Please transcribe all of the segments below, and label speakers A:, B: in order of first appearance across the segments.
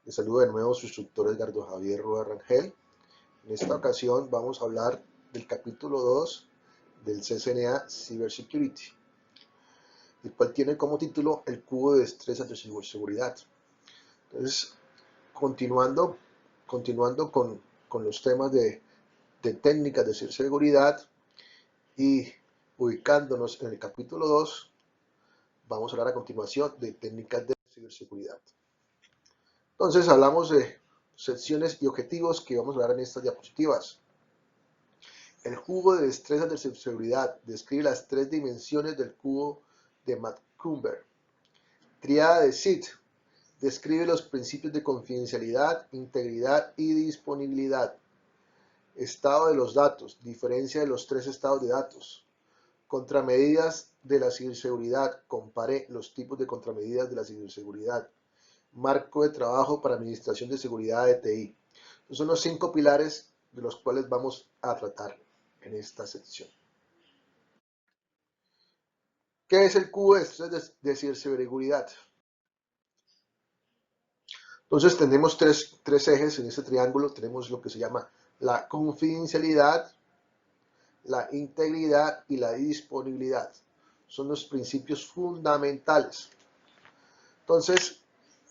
A: Les saludo de nuevo su instructor Edgardo Javier Rueda Rangel. En esta ocasión vamos a hablar del capítulo 2 del CCNA Cybersecurity, el cual tiene como título el cubo de estrés ante ciberseguridad. Entonces, continuando, continuando con los temas de técnicas de ciberseguridad y ubicándonos en el capítulo 2, vamos a hablar a continuación de técnicas de ciberseguridad. Entonces hablamos de secciones y objetivos que vamos a hablar en estas diapositivas. El cubo de destrezas de ciberseguridad describe las tres dimensiones del cubo de Macumber. Triada de SIT describe los principios de confidencialidad, integridad y disponibilidad. Estado de los datos, diferencia de los tres estados de datos. Contramedidas de la ciberseguridad, compare los tipos de contramedidas de la ciberseguridad. Marco de trabajo para administración de seguridad de TI. Estos son los 5 pilares de los cuales vamos a tratar en esta sección. ¿Qué es el cubo de estrés de ciberseguridad? Entonces tenemos tres ejes en este triángulo. Tenemos lo que se llama la confidencialidad, la integridad y la disponibilidad. Son los principios fundamentales. Entonces,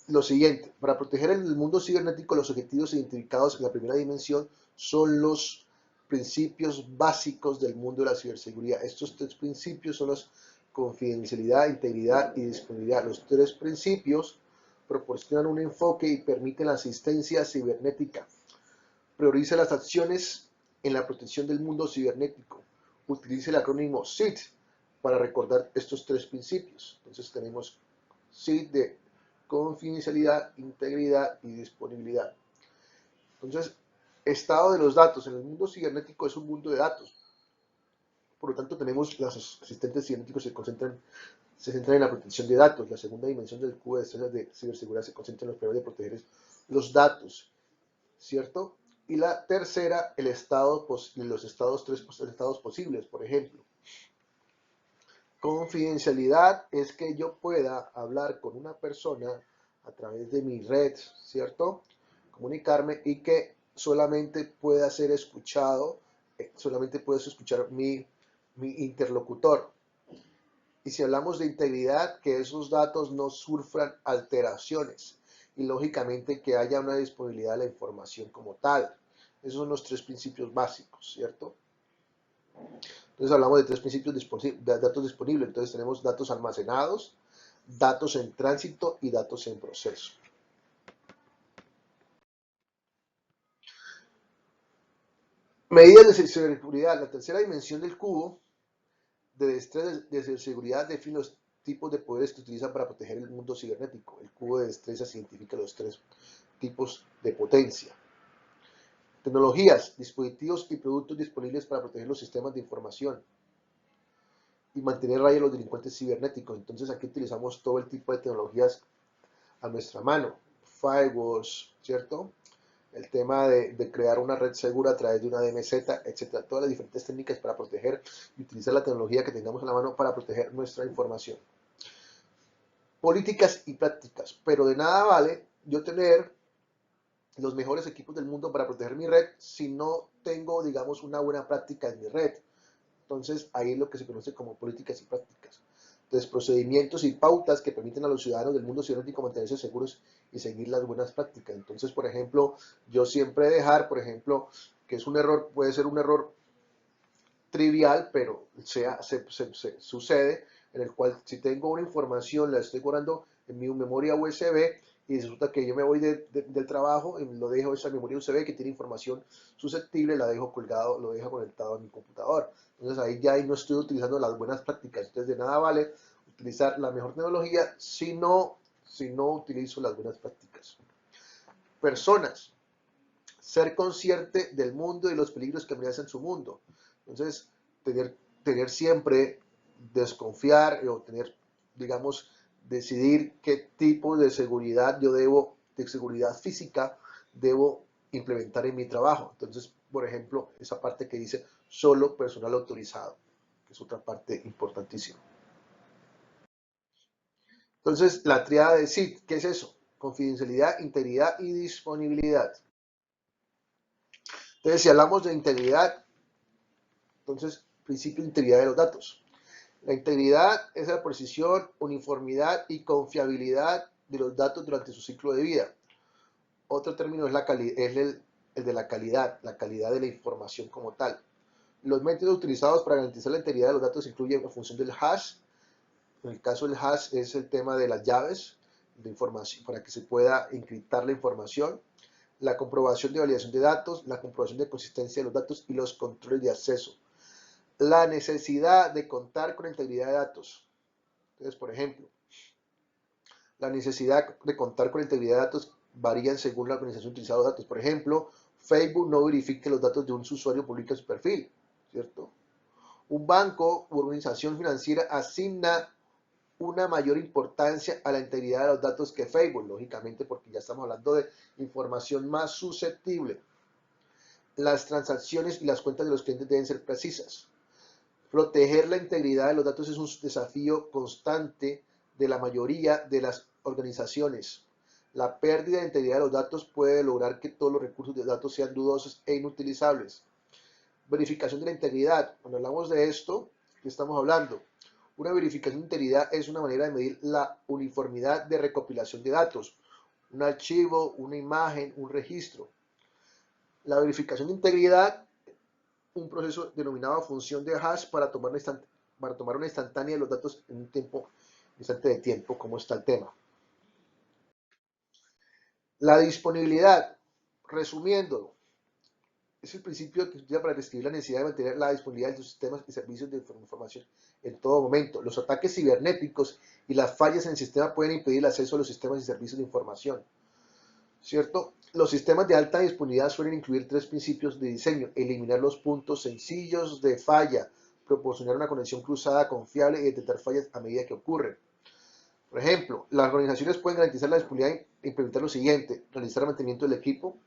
A: lo siguiente, para proteger el mundo cibernético, los objetivos identificados en la primera dimensión son los principios básicos del mundo de la ciberseguridad. Estos tres principios son los confidencialidad, integridad y disponibilidad. Los tres principios proporcionan un enfoque y permiten la asistencia cibernética. Priorice las acciones en la protección del mundo cibernético. Utilice el acrónimo SIT para recordar estos tres principios. Entonces tenemos SIT de confidencialidad, integridad y disponibilidad. Entonces, estado de los datos. En el mundo cibernético es un mundo de datos. Por lo tanto, tenemos los asistentes cibernéticos se centran en la protección de datos. La segunda dimensión del cubo de estrellas de ciberseguridad se concentra en los problemas de proteger los datos, ¿cierto? Y la tercera, los tres estados posibles, por ejemplo. Confidencialidad es que yo pueda hablar con una persona a través de mi red, ¿cierto? Comunicarme y que solamente pueda ser escuchado, solamente puedes escuchar mi interlocutor. Y si hablamos de integridad, que esos datos no sufran alteraciones y lógicamente que haya una disponibilidad de la información como tal. Esos son los tres principios básicos, ¿cierto? Entonces hablamos de tres principios de datos disponibles. Entonces tenemos datos almacenados, datos en tránsito y datos en proceso. Medidas de ciberseguridad. La tercera dimensión del cubo de destrezas de ciberseguridad define los tipos de poderes que utilizan para proteger el mundo cibernético. El cubo de destrezas identifica los tres tipos de potencia. Tecnologías, dispositivos y productos disponibles para proteger los sistemas de información y mantener raya a los delincuentes cibernéticos. Entonces aquí utilizamos todo el tipo de tecnologías a nuestra mano. Firewalls, ¿cierto? El tema de crear una red segura a través de una DMZ, etcétera. Todas las diferentes técnicas para proteger y utilizar la tecnología que tengamos a la mano para proteger nuestra información. Políticas y prácticas. Pero de nada vale yo tener los mejores equipos del mundo para proteger mi red si no tengo, digamos, una buena práctica en mi red. Entonces, ahí es lo que se conoce como políticas y prácticas. Entonces, procedimientos y pautas que permiten a los ciudadanos del mundo cibernético mantenerse seguros y seguir las buenas prácticas. Entonces, por ejemplo, yo siempre dejar, por ejemplo, que es un error, puede ser un error trivial, pero sucede, en el cual si tengo una información, la estoy guardando en mi memoria USB y resulta que yo me voy del trabajo y lo dejo esa memoria USB que tiene información susceptible, la dejo colgado, lo dejo conectado a mi computador. Entonces ahí ya no estoy utilizando las buenas prácticas. Entonces de nada vale utilizar la mejor tecnología si no utilizo las buenas prácticas. Personas. Ser consciente del mundo y los peligros que amenazan su mundo. Entonces, tener siempre, desconfiar o tener, digamos, decidir qué tipo de seguridad yo debo, de seguridad física, debo implementar en mi trabajo. Entonces, por ejemplo, esa parte que dice solo personal autorizado, que es otra parte importantísima. Entonces, la triada de SIT, ¿qué es eso? confidencialidad, integridad y disponibilidad. Entonces, si hablamos de integridad, entonces, principio de integridad de los datos. La integridad es la precisión, uniformidad y confiabilidad de los datos durante su ciclo de vida. Otro término es, el de la calidad de la información como tal. Los métodos utilizados para garantizar la integridad de los datos incluyen la función del hash. En el caso del hash es el tema de las llaves de información para que se pueda encriptar la información, la comprobación de validación de datos, la comprobación de consistencia de los datos y los controles de acceso. La necesidad de contar con integridad de datos. Entonces, por ejemplo, la necesidad de contar con integridad de datos varía según la organización utilizada los datos. Por ejemplo, Facebook no verifica los datos de un usuario publica en su perfil, ¿cierto? Un banco u organización financiera asigna una mayor importancia a la integridad de los datos que Facebook, lógicamente, porque ya estamos hablando de información más susceptible. Las transacciones y las cuentas de los clientes deben ser precisas. Proteger la integridad de los datos es un desafío constante de la mayoría de las organizaciones. La pérdida de integridad de los datos puede lograr que todos los recursos de datos sean dudosos e inutilizables. Verificación de la integridad. Cuando hablamos de esto, ¿qué estamos hablando? Una verificación de integridad es una manera de medir la uniformidad de recopilación de datos, un archivo, una imagen, un registro. La verificación de integridad, un proceso denominado función de hash para tomar una instantánea de los datos en un instante de tiempo, como está el tema. La disponibilidad, resumiendo, es el principio que se utiliza para describir la necesidad de mantener la disponibilidad de tus sistemas y servicios de información en todo momento. Los ataques cibernéticos y las fallas en el sistema pueden impedir el acceso a los sistemas y servicios de información, ¿cierto? Los sistemas de alta disponibilidad suelen incluir 3 principios de diseño: eliminar los puntos sencillos de falla, proporcionar una conexión cruzada confiable y detectar fallas a medida que ocurren. Por ejemplo, las organizaciones pueden garantizar la disponibilidad e implementar lo siguiente: realizar el mantenimiento del equipo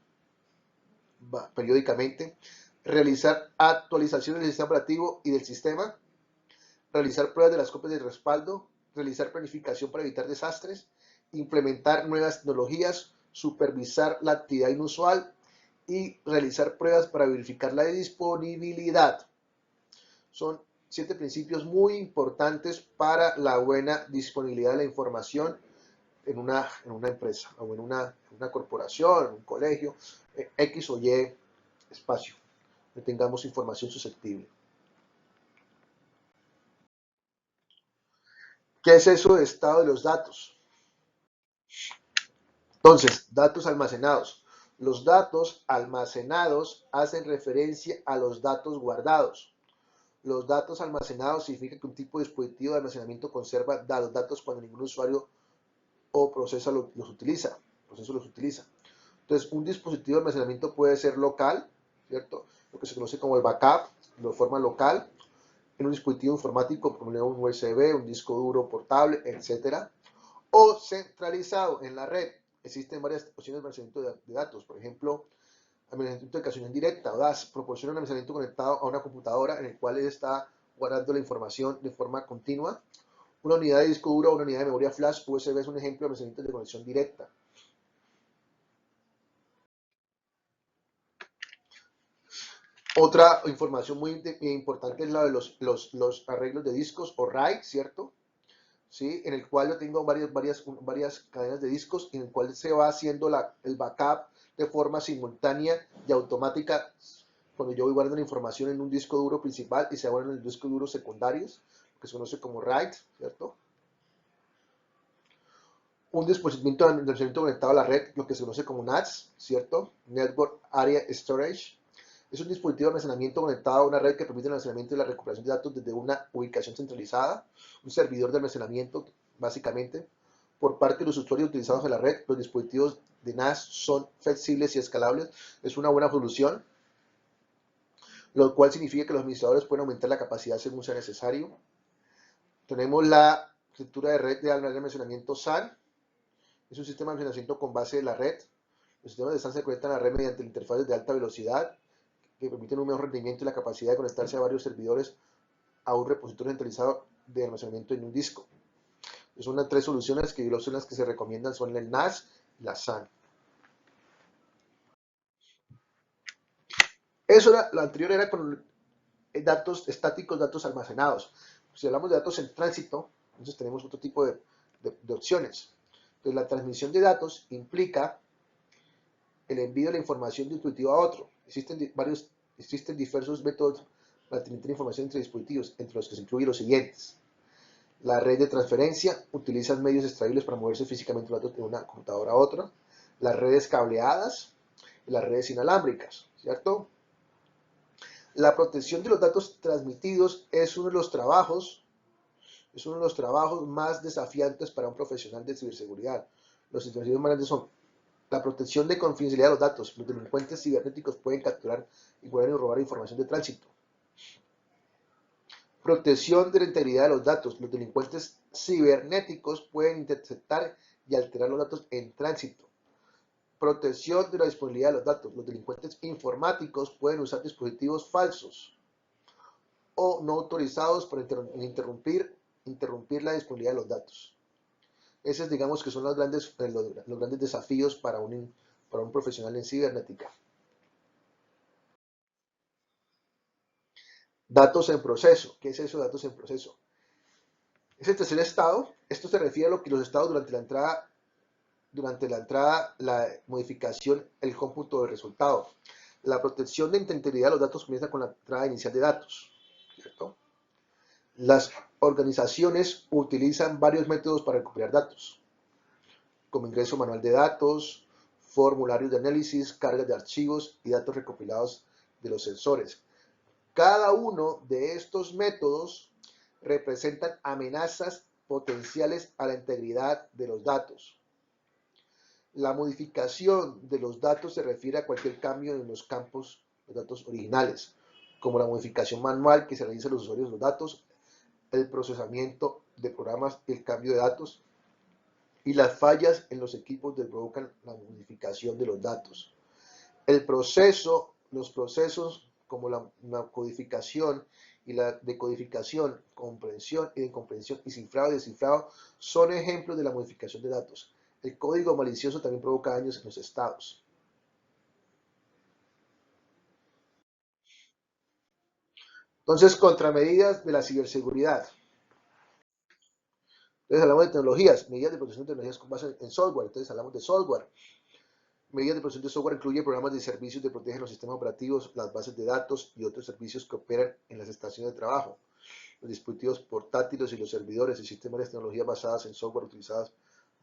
A: periódicamente, realizar actualizaciones del sistema operativo y del sistema, realizar pruebas de las copias de respaldo, realizar planificación para evitar desastres, implementar nuevas tecnologías, supervisar la actividad inusual y realizar pruebas para verificar la disponibilidad. Son 7 principios muy importantes para la buena disponibilidad de la información en una empresa o en una corporación, en un colegio, X o Y espacio, que tengamos información susceptible. ¿Qué es eso de estado de los datos? Entonces, datos almacenados. Los datos almacenados hacen referencia a los datos guardados. Los datos almacenados significa que un tipo de dispositivo de almacenamiento conserva los datos cuando ningún usuario o proceso los utiliza. Entonces, un dispositivo de almacenamiento puede ser local, ¿cierto? Lo que se conoce como el backup, de forma local, en un dispositivo informático, como un USB, un disco duro portable, etcétera, o centralizado en la red. Existen varias opciones de almacenamiento de datos, por ejemplo, almacenamiento de conexión directa, o DAS, proporciona un almacenamiento conectado a una computadora en el cual él está guardando la información de forma continua. Una unidad de disco duro o una unidad de memoria flash USB es un ejemplo de almacenamiento de conexión directa. Otra información muy importante es la de los arreglos de discos o RAID, ¿cierto? ¿Sí? En el cual yo tengo varias cadenas de discos en el cual se va haciendo el backup de forma simultánea y automática cuando yo voy guardando la información en un disco duro principal y se guardan en el disco duro secundarios, que se conoce como RAID, ¿cierto? Un dispositivo de almacenamiento conectado a la red, lo que se conoce como NAS, ¿cierto? Network Area Storage. Es un dispositivo de almacenamiento conectado a una red que permite el almacenamiento y la recuperación de datos desde una ubicación centralizada, un servidor de almacenamiento, básicamente. Por parte de los usuarios utilizados en la red, los dispositivos de NAS son flexibles y escalables. Es una buena solución, lo cual significa que los administradores pueden aumentar la capacidad según sea necesario. Tenemos la estructura de red de almacenamiento SAN. Es un sistema de almacenamiento con base de la red. Los sistemas de SAN se conectan a la red mediante interfaces de alta velocidad que permiten un mejor rendimiento y la capacidad de conectarse a varios servidores a un repositorio centralizado de almacenamiento en un disco. Son las 3 soluciones que son las que se recomiendan, son el NAS, la SAN. Eso era, lo anterior era con datos estáticos, datos almacenados. Si hablamos de datos en tránsito, entonces tenemos otro tipo de opciones. Entonces, la transmisión de datos implica el envío de la información de un dispositivo a otro. Existen diversos métodos para transmitir información entre dispositivos, entre los que se incluyen los siguientes. La red de transferencia utiliza medios extraíbles para moverse físicamente los datos de una computadora a otra. Las redes cableadas y las redes inalámbricas, ¿cierto? La protección de los datos transmitidos es uno de los trabajos más desafiantes para un profesional de ciberseguridad. Los desafíos más grandes son la protección de confidencialidad de los datos. Los delincuentes cibernéticos pueden capturar, igualar y robar información de tránsito. Protección de la integridad de los datos. Los delincuentes cibernéticos pueden interceptar y alterar los datos en tránsito. Protección de la disponibilidad de los datos. Los delincuentes informáticos pueden usar dispositivos falsos o no autorizados para interrumpir la disponibilidad de los datos. Esos, digamos, que son los grandes desafíos para un profesional en cibernética. Datos en proceso. ¿Qué es eso de datos en proceso? Es el tercer estado. Esto se refiere a lo que los estados durante la entrada, la modificación, el cómputo del resultado. La protección de integridad de los datos comienza con la entrada inicial de datos, ¿cierto? Las organizaciones utilizan varios métodos para recuperar datos, como ingreso manual de datos, formularios de análisis, cargas de archivos y datos recopilados de los sensores. Cada uno de estos métodos representan amenazas potenciales a la integridad de los datos. La modificación de los datos se refiere a cualquier cambio en los campos de datos originales, como la modificación manual que se realiza a los usuarios de los datos, el procesamiento de programas y el cambio de datos, y las fallas en los equipos que provocan la modificación de los datos. Los procesos como la codificación y la decodificación, comprensión y descomprensión y cifrado y descifrado son ejemplos de la modificación de datos. El código malicioso también provoca daños en los estados. Entonces, contramedidas de la ciberseguridad. Entonces hablamos de tecnologías, medidas de protección de tecnologías con base en software. Entonces hablamos de software. Medidas de protección de software incluyen programas de servicios que protegen los sistemas operativos, las bases de datos y otros servicios que operan en las estaciones de trabajo, los dispositivos portátiles y los servidores y sistemas de tecnología basadas en software utilizados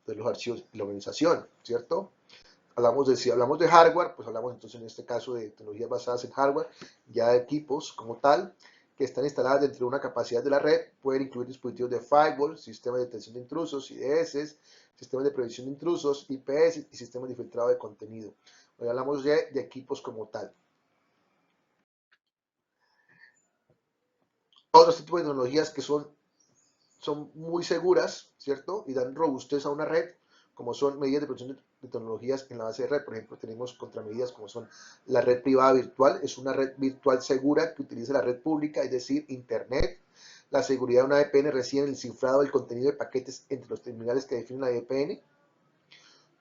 A: de los archivos y la organización, ¿cierto? Si hablamos de hardware, pues hablamos entonces en este caso de tecnologías basadas en hardware, ya de equipos como tal, que están instaladas dentro de una capacidad de la red, pueden incluir dispositivos de firewall, sistemas de detección de intrusos, IDS, sistemas de prevención de intrusos, IPS y sistemas de filtrado de contenido. Hoy hablamos de equipos como tal. Otros tipos de tecnologías que son muy seguras, ¿cierto? Y dan robustez a una red, como son medidas de protección de tecnologías en la base de red. Por ejemplo, tenemos contramedidas como son la red privada virtual, es una red virtual segura que utiliza la red pública, es decir, Internet. La seguridad de una VPN reside en el cifrado del contenido de paquetes entre los terminales que definen la VPN.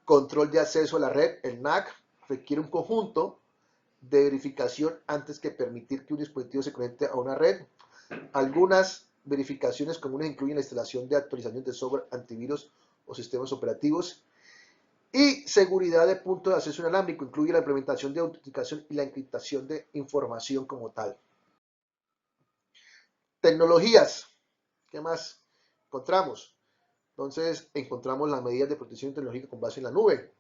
A: Control de acceso a la red, el NAC, requiere un conjunto de verificación antes que permitir que un dispositivo se conecte a una red. Algunas verificaciones comunes incluyen la instalación de actualizaciones de software antivirus o sistemas operativos. Y seguridad de punto de acceso inalámbrico incluye la implementación de autenticación y la encriptación de información como tal. Tecnologías. ¿Qué más encontramos? Entonces encontramos las medidas de protección tecnológica con base en la nube.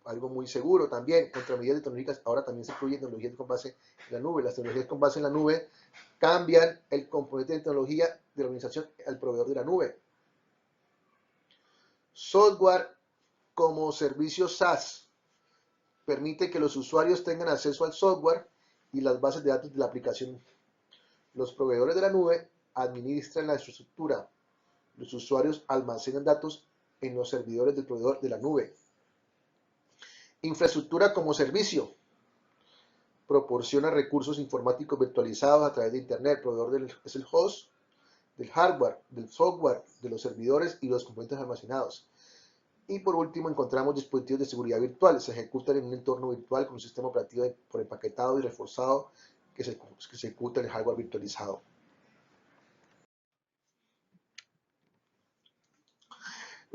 A: Algo muy seguro también. Contramedidas tecnológicas ahora también se incluyen tecnologías con base en la nube. Las tecnologías con base en la nube cambian el componente de tecnología de la organización al proveedor de la nube. Software como servicio SaaS permite que los usuarios tengan acceso al software y las bases de datos de la aplicación. Los proveedores de la nube administran la infraestructura. Los usuarios almacenan datos en los servidores del proveedor de la nube. Infraestructura como servicio. Proporciona recursos informáticos virtualizados a través de Internet. El proveedor es el host del hardware, del software, de los servidores y los componentes almacenados. Y por último encontramos dispositivos de seguridad virtual. Se ejecutan en un entorno virtual con un sistema operativo por empaquetado y reforzado que se ejecuta en el hardware virtualizado.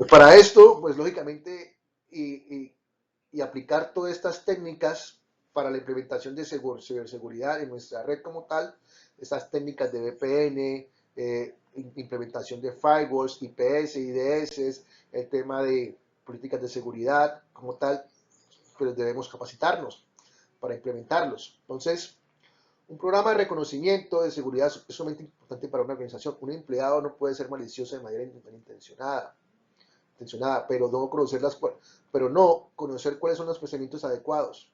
A: Para esto, pues lógicamente, y aplicar todas estas técnicas para la implementación de ciberseguridad en nuestra red como tal, estas técnicas de VPN, implementación de firewalls, IPS, IDS, el tema de políticas de seguridad como tal, pero debemos capacitarnos para implementarlos. Entonces, un programa de reconocimiento de seguridad es sumamente importante para una organización. Un empleado no puede ser malicioso de manera intencionada, pero no conocer cuáles son los procedimientos adecuados.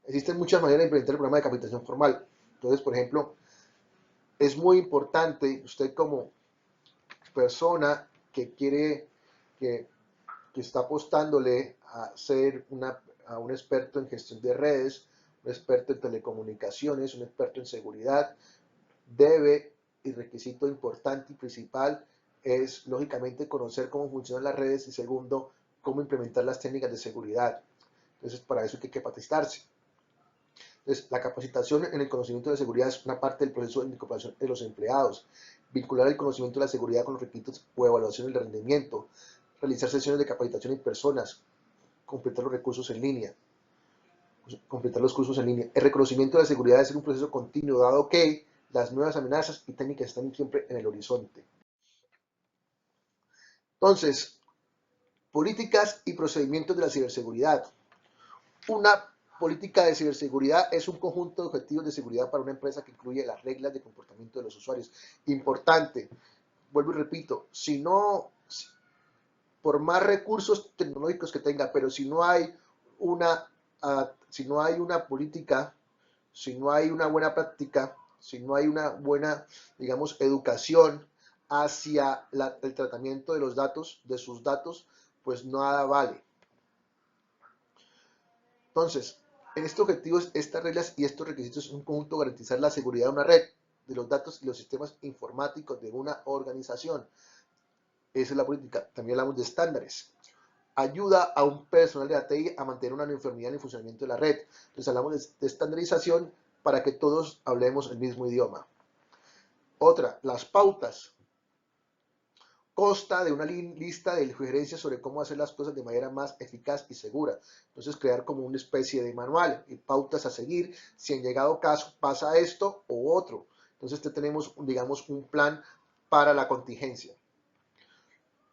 A: Existen muchas maneras de implementar el programa de capacitación formal. Entonces, por ejemplo, es muy importante usted como persona que quiere, que, que está apostándole a ser a un experto en gestión de redes, un experto en telecomunicaciones, un experto en seguridad, debe, y requisito importante y principal, es lógicamente conocer cómo funcionan las redes y segundo, cómo implementar las técnicas de seguridad. Entonces, para eso hay que capacitarse. Entonces, la capacitación en el conocimiento de seguridad es una parte del proceso de incorporación de los empleados. Vincular el conocimiento de la seguridad con los requisitos o evaluación del rendimiento. Realizar sesiones de capacitación en personas. Completar los recursos en línea. Completar los cursos en línea. El reconocimiento de la seguridad es un proceso continuo, dado que las nuevas amenazas y técnicas están siempre en el horizonte. Entonces, políticas y procedimientos de la ciberseguridad. Una política de ciberseguridad es un conjunto de objetivos de seguridad para una empresa que incluye las reglas de comportamiento de los usuarios. Importante, vuelvo y repito, si no, por más recursos tecnológicos que tenga, pero si no hay una política, si no hay una buena práctica, si no hay una buena, digamos, educación hacia el tratamiento de los datos, de sus datos, pues nada vale. Entonces, en estos objetivos, estas reglas y estos requisitos son un conjunto garantizar la seguridad de una red, de los datos y los sistemas informáticos de una organización. Esa es la política. También hablamos de estándares. Ayuda a un personal de la TI a mantener una uniformidad en el funcionamiento de la red. Entonces hablamos de estandarización para que todos hablemos el mismo idioma. Otra, las pautas. Consta de una lista de sugerencias sobre cómo hacer las cosas de manera más eficaz y segura. Entonces, crear como una especie de manual y pautas a seguir. Si en llegado caso pasa esto o otro. Entonces, tenemos, digamos, un plan para la contingencia.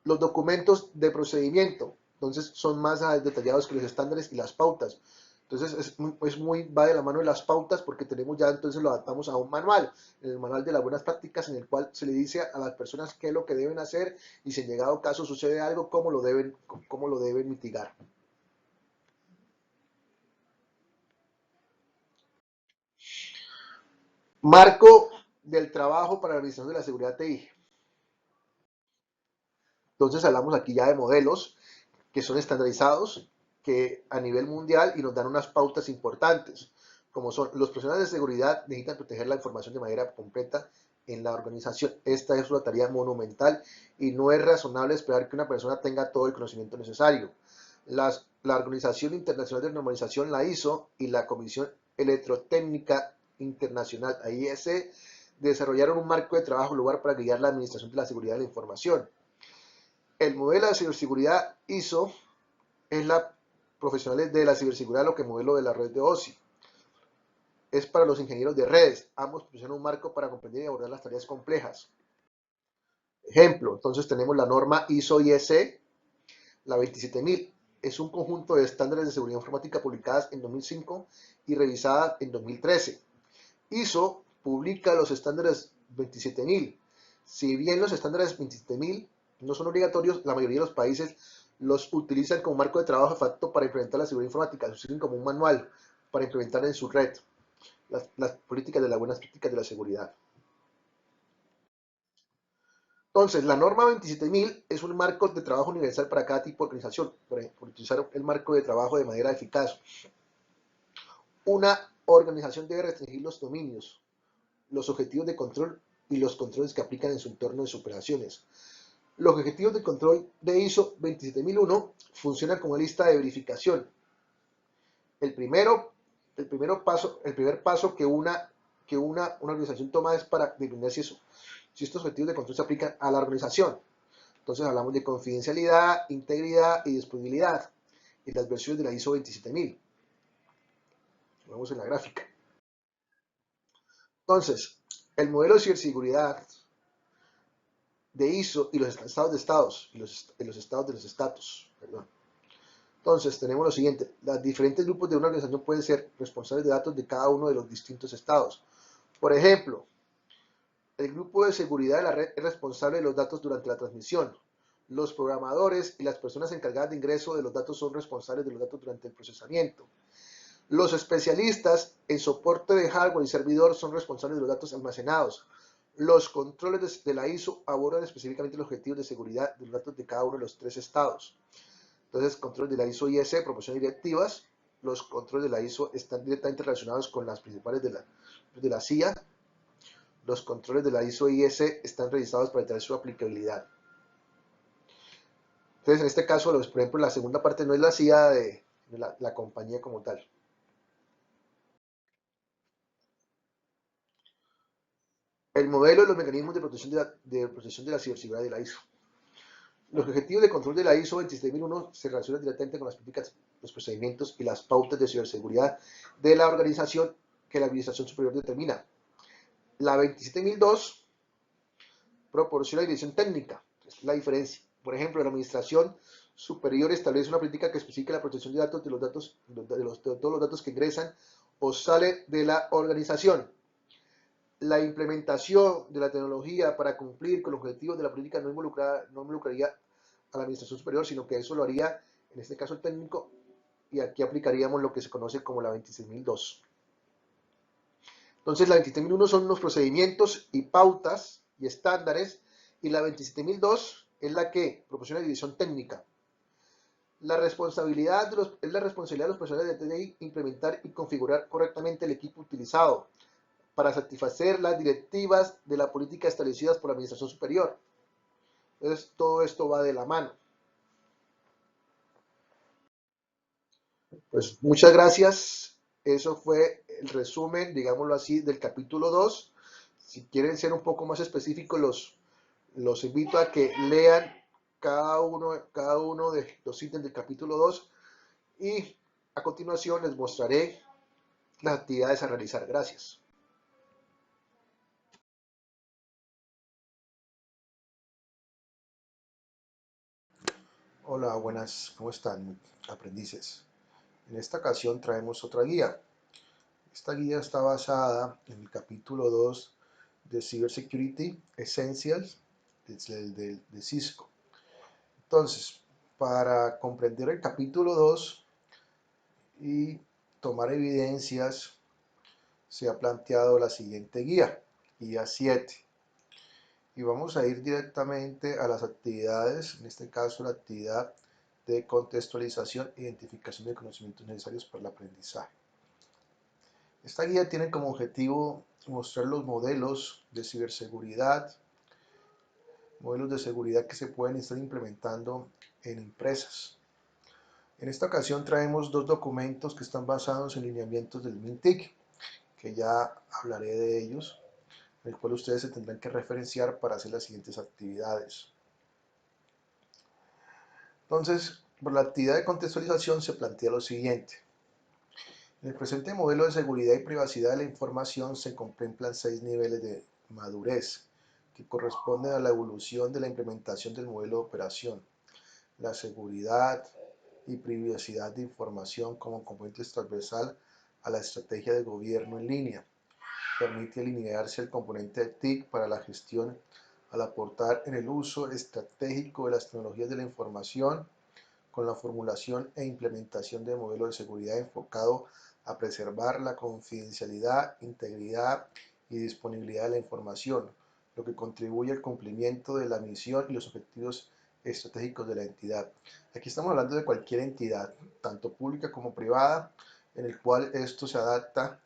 A: Los documentos de procedimiento. Entonces, son más detallados que los estándares y las pautas. Entonces va de la mano de las pautas porque tenemos ya, entonces lo adaptamos a un manual, el manual de las buenas prácticas en el cual se le dice a las personas qué es lo que deben hacer y si en llegado caso sucede algo, cómo lo deben mitigar. Marco del trabajo para la administración de la seguridad TI. Entonces hablamos aquí ya de modelos que son estandarizados que a nivel mundial y nos dan unas pautas importantes, como son los profesionales de seguridad necesitan proteger la información de manera completa en la organización. Esta es una tarea monumental y no es razonable esperar que una persona tenga todo el conocimiento necesario. La Organización Internacional de Normalización, la ISO, y la Comisión Electrotécnica Internacional, AIS, desarrollaron un marco de trabajo lugar para guiar la administración de la seguridad de la información. El modelo de ciberseguridad ISO es la profesionales de la ciberseguridad lo que modelo de la red de OSI. Es para los ingenieros de redes. Ambos proporcionan un marco para comprender y abordar las tareas complejas. Ejemplo, entonces tenemos la norma ISO-IEC, la 27000. Es un conjunto de estándares de seguridad informática publicadas en 2005 y revisadas en 2013. ISO publica los estándares 27000. Si bien los estándares 27000 no son obligatorios, la mayoría de los países los utilizan como marco de trabajo de facto para implementar la seguridad informática, los sirven como un manual para implementar en su red las políticas de las buenas prácticas de la seguridad. Entonces, la norma 27000 es un marco de trabajo universal para cada tipo de organización, por utilizar el marco de trabajo de manera eficaz. Una organización debe restringir los dominios, los objetivos de control y los controles que aplican en su entorno de sus operaciones. Los objetivos de control de ISO 27001 funcionan como una lista de verificación. El, primero, el primer paso que una organización toma es para determinar si estos objetivos de control se aplican a la organización. Entonces hablamos de confidencialidad, integridad y disponibilidad en las versiones de la ISO 27000. Lo vemos en la gráfica. Entonces, el modelo de ciberseguridad de ISO y los estados de estados, y los estados de los estatus, perdón. Entonces, tenemos lo siguiente: los diferentes grupos de una organización pueden ser responsables de datos de cada uno de los distintos estados. Por ejemplo, el grupo de seguridad de la red es responsable de los datos durante la transmisión. Los programadores y las personas encargadas de ingreso de los datos son responsables de los datos durante el procesamiento. Los especialistas en soporte de hardware y servidor son responsables de los datos almacenados. Los controles de la ISO abordan específicamente los objetivos de seguridad de los datos de cada uno de los tres estados. Entonces, controles de la ISO IS proporcionan directivas. Los controles de la ISO están directamente relacionados con las principales de la CIA. Los controles de la ISO IS están revisados para determinar su aplicabilidad. Entonces, en este caso, por ejemplo, la segunda parte no es la CIA de la compañía como tal. El modelo y los mecanismos de protección de la ciberseguridad de la ISO. Los objetivos de control de la ISO 27001 se relacionan directamente con las políticas, los procedimientos y las pautas de ciberseguridad de la organización que la Administración Superior determina. La 27002 proporciona dirección técnica, es la diferencia. Por ejemplo, la Administración Superior establece una política que especifica la protección de datos de todos los datos que ingresan o salen de la organización. La implementación de la tecnología para cumplir con los objetivos de la política no involucraría a la administración superior, sino que eso lo haría, en este caso, el técnico, y aquí aplicaríamos lo que se conoce como la 26002. Entonces, la 27001 son los procedimientos y pautas y estándares, y la 27002 es la que proporciona dirección técnica. La responsabilidad es la responsabilidad de los profesionales de TI implementar y configurar correctamente el equipo utilizado para satisfacer las directivas de la política establecidas por la Administración Superior. Entonces, todo esto va de la mano. Pues muchas gracias. Eso fue el resumen, digámoslo así, del capítulo 2. Si quieren ser un poco más específicos, los invito a que lean cada uno de los ítems del capítulo 2 y a continuación les mostraré las actividades a realizar. Gracias. Hola, buenas, ¿cómo están, aprendices? En esta ocasión traemos otra guía. Esta guía está basada en el capítulo 2 de Cybersecurity Essentials de Cisco. Entonces, para comprender el capítulo 2 y tomar evidencias, se ha planteado la siguiente guía 7. Y vamos a ir directamente a las actividades, en este caso la actividad de contextualización e identificación de conocimientos necesarios para el aprendizaje. Esta guía tiene como objetivo mostrar los modelos de ciberseguridad, modelos de seguridad que se pueden estar implementando en empresas. En esta ocasión traemos dos documentos que están basados en lineamientos del MINTIC, que ya hablaré de ellos, en el cual ustedes se tendrán que referenciar para hacer las siguientes actividades. Entonces, por la actividad de contextualización se plantea lo siguiente. En el presente modelo de seguridad y privacidad de la información se contemplan 6 niveles de madurez, que corresponden a la evolución de la implementación del modelo de operación. La seguridad y privacidad de información como componente transversal a la estrategia de gobierno en línea. Permite alinearse el componente de TIC para la gestión al aportar en el uso estratégico de las tecnologías de la información con la formulación e implementación de modelos de seguridad enfocado a preservar la confidencialidad, integridad y disponibilidad de la información, lo que contribuye al cumplimiento de la misión y los objetivos estratégicos de la entidad. Aquí estamos hablando de cualquier entidad, tanto pública como privada, en el cual esto se adapta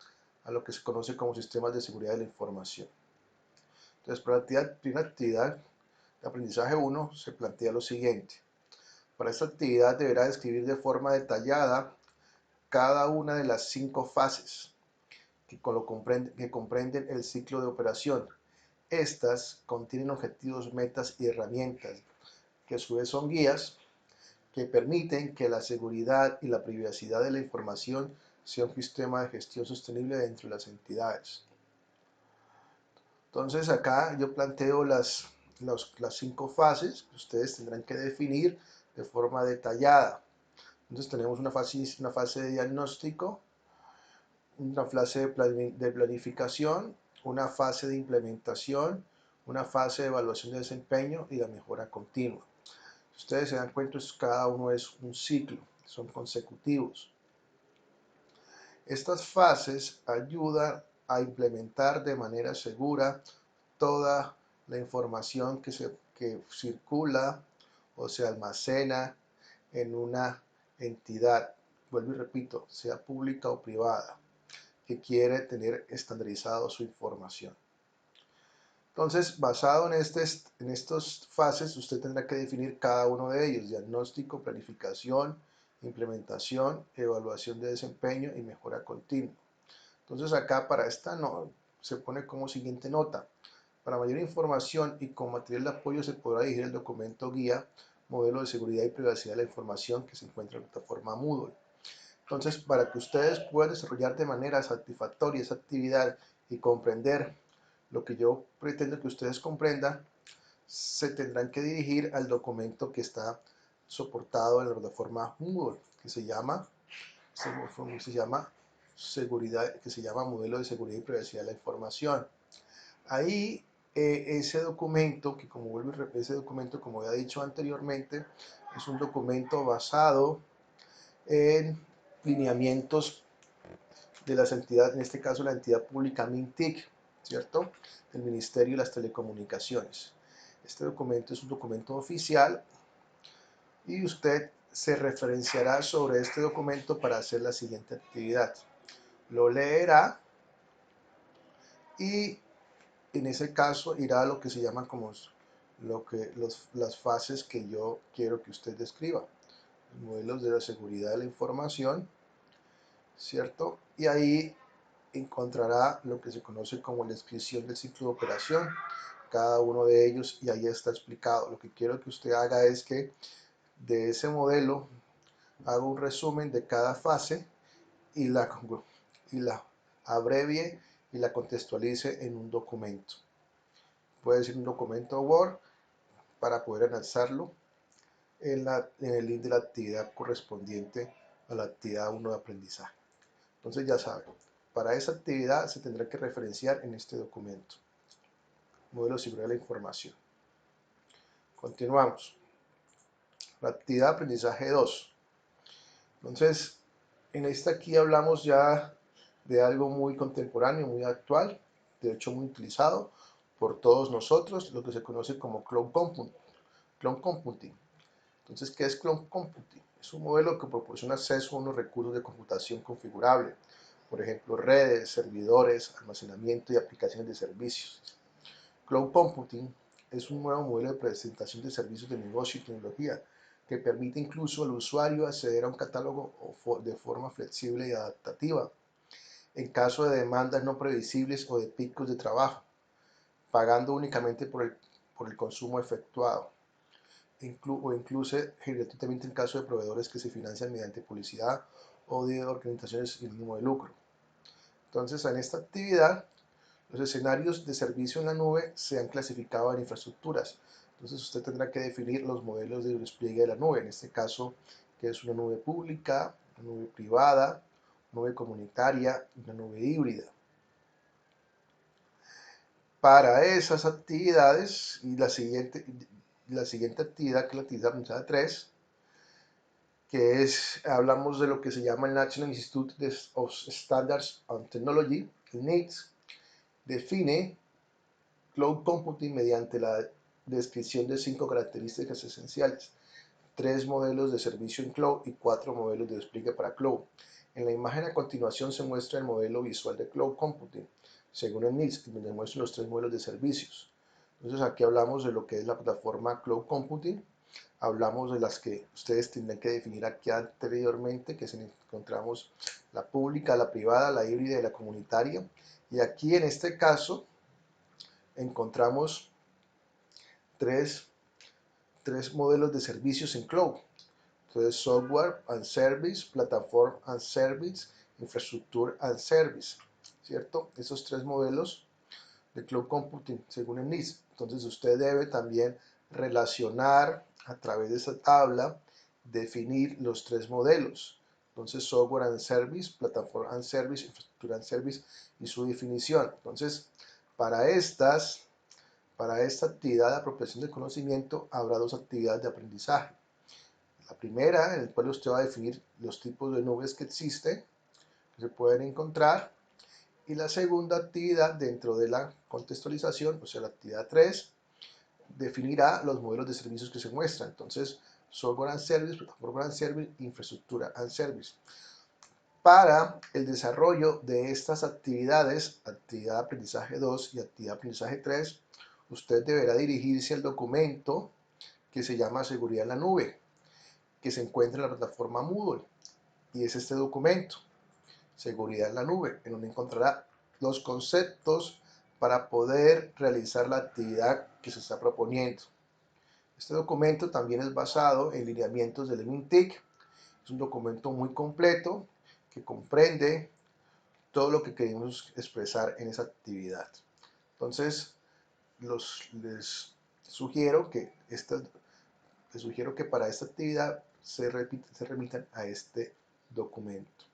A: a lo que se conoce como sistemas de seguridad de la información. Entonces, para la primera actividad de aprendizaje 1 se plantea lo siguiente. Para esta actividad deberá describir de forma detallada cada una de las 5 fases que comprenden el ciclo de operación. Estas contienen objetivos, metas y herramientas, que a su vez son guías que permiten que la seguridad y la privacidad de la información sea un sistema de gestión sostenible dentro de las entidades. Entonces acá yo planteo las 5 fases que ustedes tendrán que definir de forma detallada. Entonces tenemos una fase de diagnóstico, una fase de planificación, una fase de implementación, una fase de evaluación de desempeño y la mejora continua. Si ustedes se dan cuenta, cada uno es un ciclo, son consecutivos. Estas fases ayudan a implementar de manera segura toda la información que circula o se almacena en una entidad, vuelvo y repito, sea pública o privada, que quiere tener estandarizado su información. Entonces, basado en estas fases, usted tendrá que definir cada uno de ellos: diagnóstico, planificación, implementación, evaluación de desempeño y mejora continua. Entonces acá para esta no, se pone como siguiente nota: para mayor información y con material de apoyo se podrá dirigir el documento guía modelo de seguridad y privacidad de la información que se encuentra en la plataforma Moodle. Entonces, para que ustedes puedan desarrollar de manera satisfactoria esa actividad y comprender lo que yo pretendo que ustedes comprendan, se tendrán que dirigir al documento que está soportado en la plataforma Moodle, que se llama modelo de seguridad y privacidad de la información. Ahí ese documento, como ya he dicho anteriormente, es un documento basado en lineamientos de las entidades, en este caso la entidad pública MINTIC, ¿cierto? Del Ministerio de las Telecomunicaciones. Este documento es un documento oficial y usted se referenciará sobre este documento para hacer la siguiente actividad. Lo leerá y en ese caso irá a lo que se llama como las fases que yo quiero que usted describa. Modelos de la seguridad de la información, ¿cierto? Y ahí encontrará lo que se conoce como la descripción del ciclo de operación, cada uno de ellos, y ahí está explicado. Lo que quiero que usted haga es que de ese modelo haga un resumen de cada fase y la abrevie y la contextualice en un documento. Puede ser un documento Word para poder analizarlo en el link de la actividad correspondiente a la actividad 1 de aprendizaje. Entonces ya saben, para esa actividad se tendrá que referenciar en este documento. Modelo de seguridad de la información. Continuamos. La actividad de aprendizaje 2. Entonces, en esta aquí hablamos ya de algo muy contemporáneo, muy actual, de hecho muy utilizado por todos nosotros, lo que se conoce como Cloud Computing. Entonces, ¿qué es Cloud Computing? Es un modelo que proporciona acceso a unos recursos de computación configurable, por ejemplo, redes, servidores, almacenamiento y aplicaciones de servicios. Cloud Computing es un nuevo modelo de presentación de servicios de negocio y tecnología que permite incluso al usuario acceder a un catálogo de forma flexible y adaptativa en caso de demandas no previsibles o de picos de trabajo, pagando únicamente por el consumo efectuado, o incluso gratuitamente en caso de proveedores que se financian mediante publicidad o de organizaciones sin ánimo de lucro. Entonces, en esta actividad, los escenarios de servicio en la nube se han clasificado en infraestructuras. Entonces, usted tendrá que definir los modelos de despliegue de la nube, en este caso, que es una nube pública, una nube privada, nube comunitaria y una nube híbrida. Para esas actividades y la siguiente actividad, que es la actividad 3, que hablamos de lo que se llama el National Institute of Standards and Technology, el NIST, define Cloud Computing mediante la descripción de 5 características esenciales: 3 modelos de servicio en Cloud y 4 modelos de despliegue para Cloud. En la imagen a continuación se muestra el modelo visual de Cloud Computing, según el NIST, donde muestra los 3 modelos de servicios. Entonces aquí hablamos de lo que es la plataforma Cloud Computing, hablamos de las que ustedes tendrán que definir aquí anteriormente, que encontramos la pública, la privada, la híbrida y la comunitaria. Y aquí en este caso encontramos tres, tres modelos de servicios en cloud. Entonces, software and service, platform and service, infrastructure and service, ¿cierto? Esos tres modelos de cloud computing según el NIST. Entonces, usted debe también relacionar a través de esa tabla, definir los tres modelos. Entonces, software and service, platform and service, infrastructure and service y su definición. Entonces, para esta actividad de apropiación de conocimiento habrá dos actividades de aprendizaje. La primera, en la cual usted va a definir los tipos de nubes que existen, que se pueden encontrar, y la segunda actividad dentro de la contextualización, o sea, la actividad 3, definirá los modelos de servicios que se muestran. Entonces, software and service, platform and service, infraestructura and service. Para el desarrollo de estas actividades, actividad de aprendizaje 2 y actividad de aprendizaje 3, usted deberá dirigirse al documento que se llama Seguridad en la Nube, que se encuentra en la plataforma Moodle, y es este documento, Seguridad en la Nube, en donde encontrará los conceptos para poder realizar la actividad que se está proponiendo. Este documento también es basado en lineamientos del MINTIC. Es un documento muy completo que comprende todo lo que queremos expresar en esa actividad. Entonces, les sugiero que para esta actividad se remitan a este documento.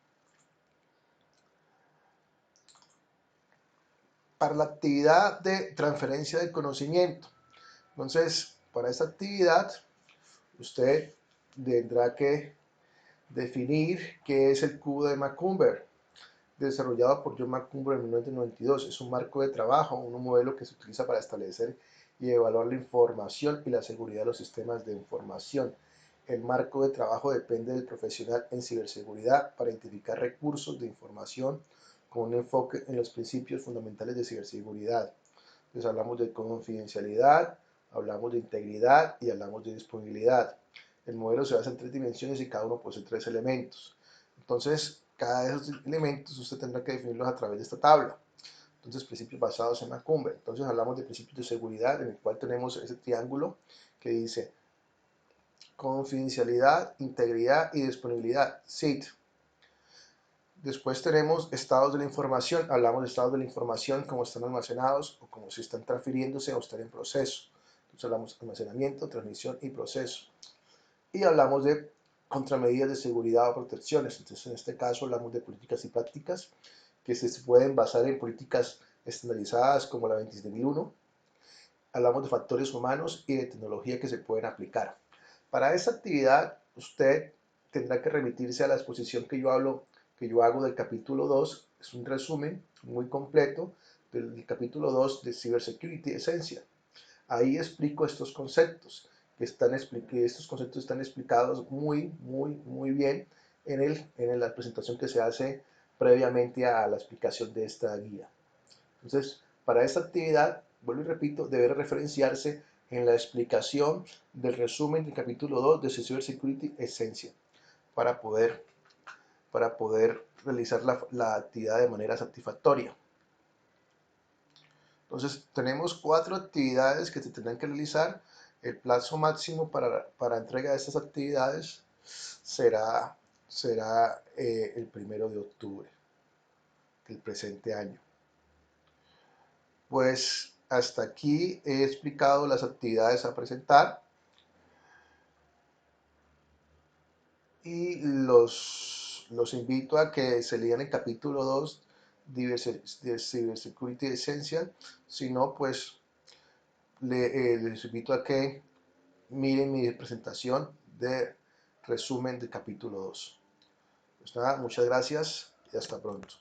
A: Para la actividad de transferencia del conocimiento, entonces, para esta actividad, usted tendrá que definir qué es el cubo de Macumber, desarrollado por John Macumber en 1992. Es un marco de trabajo, un modelo que se utiliza para establecer y evaluar la información y la seguridad de los sistemas de información. El marco de trabajo depende del profesional en ciberseguridad para identificar recursos de información con un enfoque en los principios fundamentales de ciberseguridad. Entonces hablamos de confidencialidad, hablamos de integridad y hablamos de disponibilidad. El modelo se basa en tres dimensiones y cada uno posee tres elementos. Entonces, cada de esos elementos usted tendrá que definirlos a través de esta tabla. Entonces, principios basados en Macumber. Entonces, hablamos de principios de seguridad, en el cual tenemos ese triángulo que dice confidencialidad, integridad y disponibilidad, SID. Después tenemos estados de la información. Hablamos de estados de la información, como están almacenados o como si están transfiriéndose o están en proceso. Entonces hablamos de almacenamiento, transmisión y proceso. Y hablamos de contramedidas de seguridad o protecciones. Entonces en este caso hablamos de políticas y prácticas que se pueden basar en políticas estandarizadas como la 27001. Hablamos de factores humanos y de tecnología que se pueden aplicar. Para esta actividad usted tendrá que remitirse a la exposición que yo hago del capítulo 2, es un resumen muy completo del capítulo 2 de Cybersecurity Esencia. Ahí explico estos conceptos, estos conceptos están explicados muy bien en la presentación que se hace previamente a la explicación de esta guía. Entonces, para esta actividad, vuelvo y repito, debe referenciarse en la explicación del resumen del capítulo 2 de Cybersecurity Esencia para poder realizar la actividad de manera satisfactoria. Entonces, tenemos 4 actividades que se tendrán que realizar. El plazo máximo para entrega de estas actividades será el 1 de octubre del presente año. Pues hasta aquí he explicado las actividades a presentar y los invito a que se lean el capítulo 2 de Cybersecurity Essential. Si no, pues les invito a que miren mi presentación de resumen del capítulo 2. Pues nada, muchas gracias y hasta pronto.